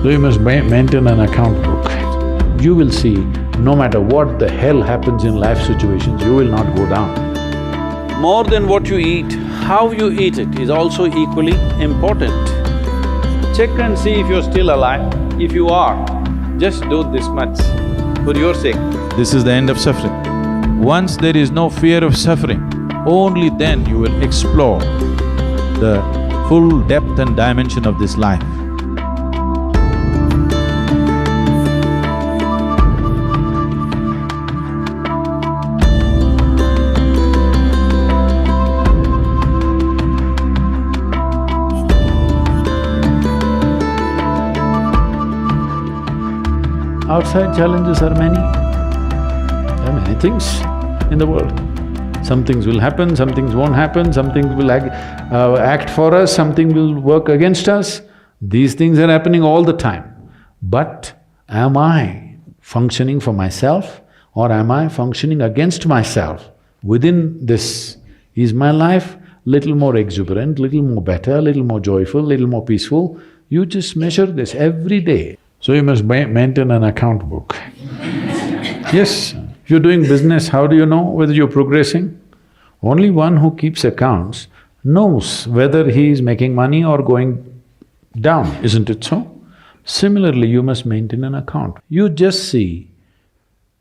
So you must maintain an account book. You will see, no matter what the hell happens in life situations, you will not go down. More than what you eat, how you eat it is also equally important. Check and see if you're still alive. If you are, just do this much for your sake. This is the end of suffering. Once there is no fear of suffering, only then you will explore the full depth and dimension of this life. Outside challenges are many. There are many things in the world. Some things will happen, some things won't happen, some things will act for us, something will work against us. These things are happening all the time. But am I functioning for myself or am I functioning against myself? Within this, is my life little more exuberant, little more better, little more joyful, little more peaceful? You just measure this every day. So you must maintain an account book. Yes, if you're doing business, how do you know whether you're progressing? Only one who keeps accounts knows whether he is making money or going down, isn't it so? Similarly, you must maintain an account. You just see,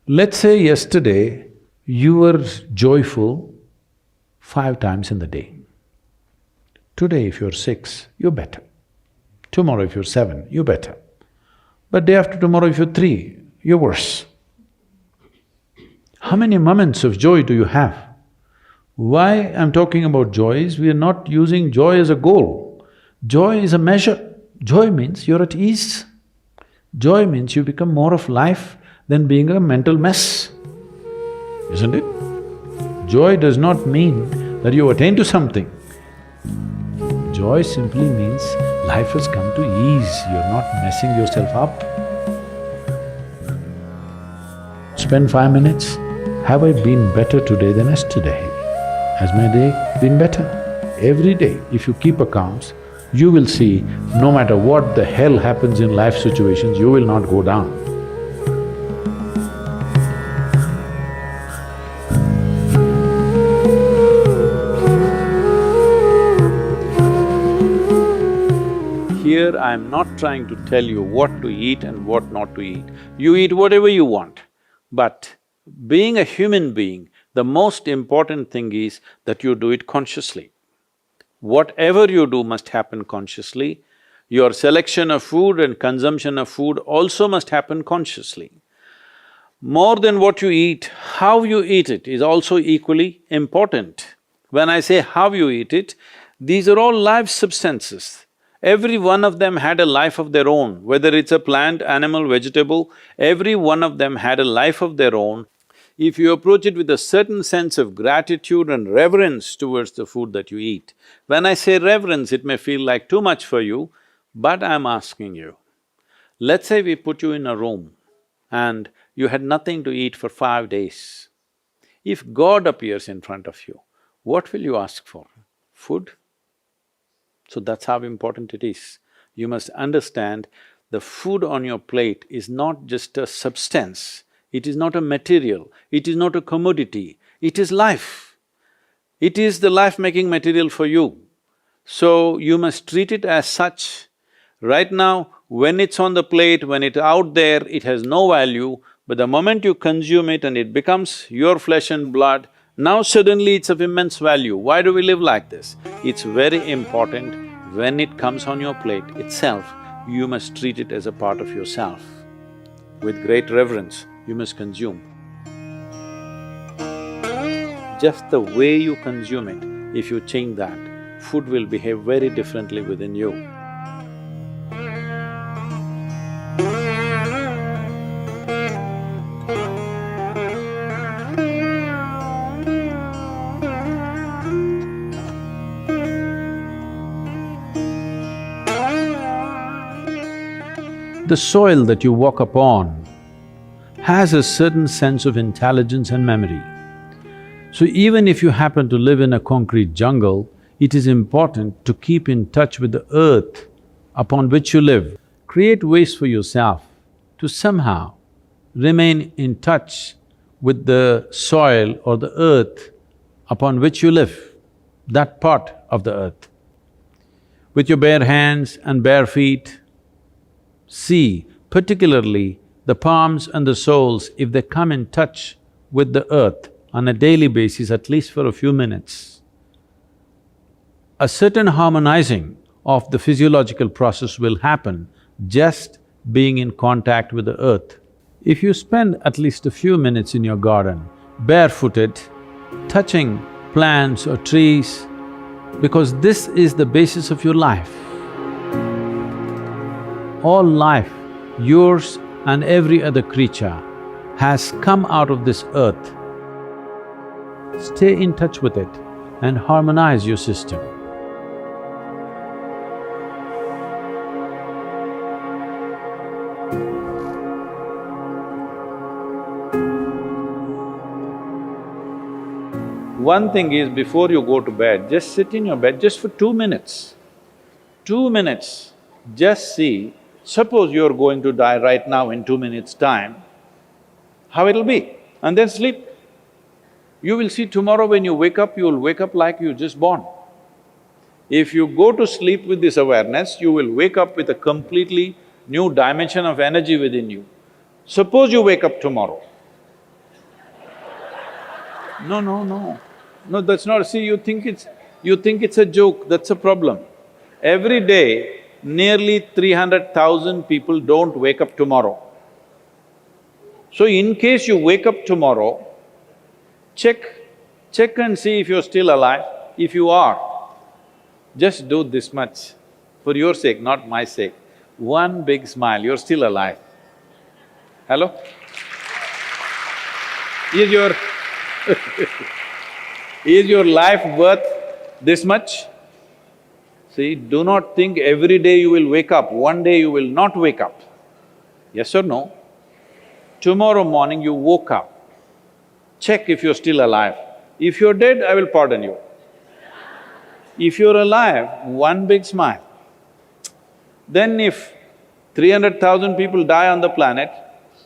let's say yesterday you were joyful 5 times in the day. Today if you're 6, you're better. Tomorrow if you're 7, you're better. But day after tomorrow if you're 3, you're worse. How many moments of joy do you have? Why I'm talking about joy is we are not using joy as a goal. Joy is a measure. Joy means you're at ease. Joy means you become more of life than being a mental mess, isn't it? Joy does not mean that you attain to something. Joy simply means life has come to ease, you're not messing yourself up. Spend 5 minutes, have I been better today than yesterday? Has my day been better? Every day, if you keep accounts, you will see, no matter what the hell happens in life situations, you will not go down. Here I'm not trying to tell you what to eat and what not to eat. You eat whatever you want. But being a human being, the most important thing is that you do it consciously. Whatever you do must happen consciously. Your selection of food and consumption of food also must happen consciously. More than what you eat, how you eat it is also equally important. When I say how you eat it, these are all live substances. Every one of them had a life of their own, whether it's a plant, animal, vegetable, every one of them had a life of their own. If you approach it with a certain sense of gratitude and reverence towards the food that you eat, when I say reverence, it may feel like too much for you, but I'm asking you, let's say we put you in a room and you had nothing to eat for 5 days. If God appears in front of you, what will you ask for? Food? So that's how important it is. You must understand the food on your plate is not just a substance, it is not a material, it is not a commodity, it is life. It is the life-making material for you. So you must treat it as such. Right now, when it's on the plate, when it's out there, it has no value, but the moment you consume it and it becomes your flesh and blood, now suddenly it's of immense value. Why do we live like this? It's very important, when it comes on your plate itself, you must treat it as a part of yourself. With great reverence, you must consume. Just the way you consume it, if you change that, food will behave very differently within you. The soil that you walk upon has a certain sense of intelligence and memory. So even if you happen to live in a concrete jungle, it is important to keep in touch with the earth upon which you live. create ways for yourself to somehow remain in touch with the soil or the earth upon which you live, that part of the earth. With your bare hands and bare feet, see particularly the palms and the soles, if they come in touch with the earth on a daily basis, at least for a few minutes, a certain harmonizing of the physiological process will happen just being in contact with the earth. If you spend at least a few minutes in your garden, barefooted, touching plants or trees, because this is the basis of your life. All life, yours and every other creature, has come out of this earth. Stay in touch with it and harmonize your system. One thing is, before you go to bed, just sit in your bed just for 2 minutes. 2 minutes, just see, suppose you're going to die right now in 2 minutes' time, how it'll be, and then sleep. You will see tomorrow when you wake up, you'll wake up like you just born. If you go to sleep with this awareness, you will wake up with a completely new dimension of energy within you. Suppose you wake up tomorrow. No, that's not… See, you think it's a joke, that's a problem. Every day, nearly 300,000 people don't wake up tomorrow. So in case you wake up tomorrow, check and see if you're still alive. If you are, just do this much, for your sake, not my sake. One big smile, you're still alive. Hello? Is your life worth this much? See, do not think every day you will wake up, one day you will not wake up. Yes or no? Tomorrow morning you woke up, check if you're still alive. If you're dead, I will pardon you. If you're alive, one big smile. Then if 300,000 people die on the planet,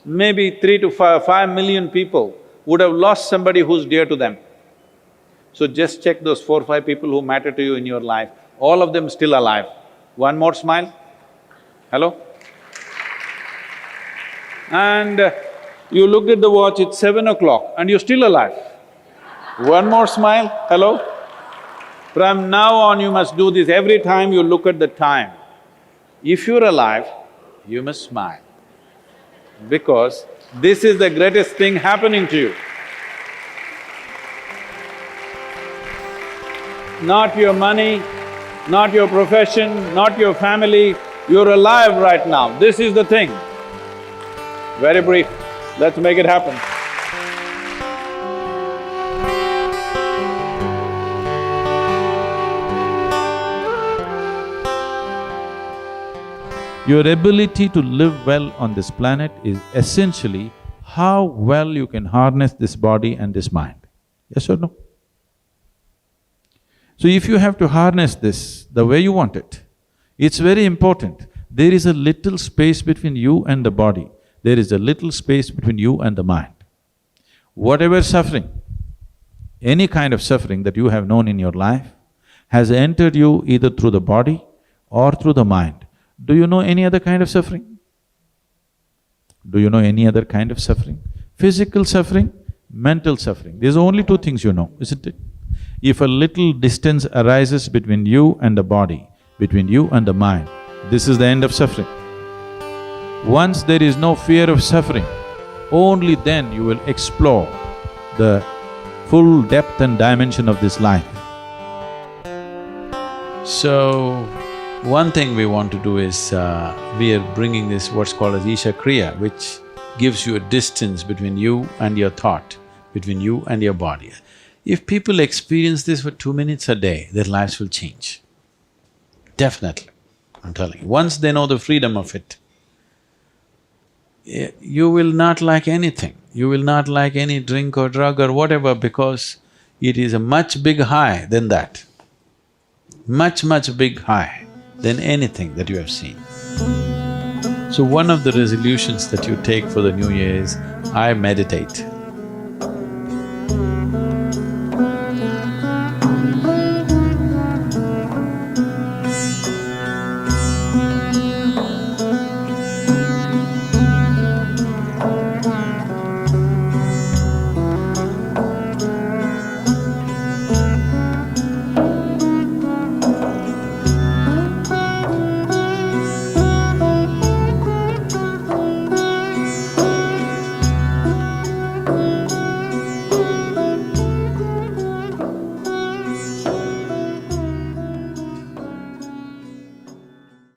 maybe 3 to 5 million people would have lost somebody who's dear to them. So just check those 4 or 5 people who matter to you in your life, all of them still alive. One more smile. Hello? And you looked at the watch, it's 7 o'clock and you're still alive. One more smile. Hello? From now on you must do this every time you look at the time. If you're alive, you must smile, because this is the greatest thing happening to you. Not your money, not your profession, not your family, you're alive right now, this is the thing. Very brief, let's make it happen. Your ability to live well on this planet is essentially how well you can harness this body and this mind. Yes or no? So if you have to harness this the way you want it, it's very important. There is a little space between you and the body. There is a little space between you and the mind. Whatever suffering, any kind of suffering that you have known in your life has entered you either through the body or through the mind. Do you know any other kind of suffering? Do you know any other kind of suffering? Physical suffering, mental suffering. There's only 2 things you know, isn't it? If a little distance arises between you and the body, between you and the mind, this is the end of suffering. Once there is no fear of suffering, only then you will explore the full depth and dimension of this life. So, one thing we want to do is, we are bringing this what's called as Isha Kriya, which gives you a distance between you and your thought, between you and your body. If people experience this for 2 minutes a day, their lives will change. Definitely, I'm telling you. Once they know the freedom of it, you will not like anything. You will not like any drink or drug or whatever, because it is a much big high than that. Much big high than anything that you have seen. So one of the resolutions that you take for the new year is, I meditate.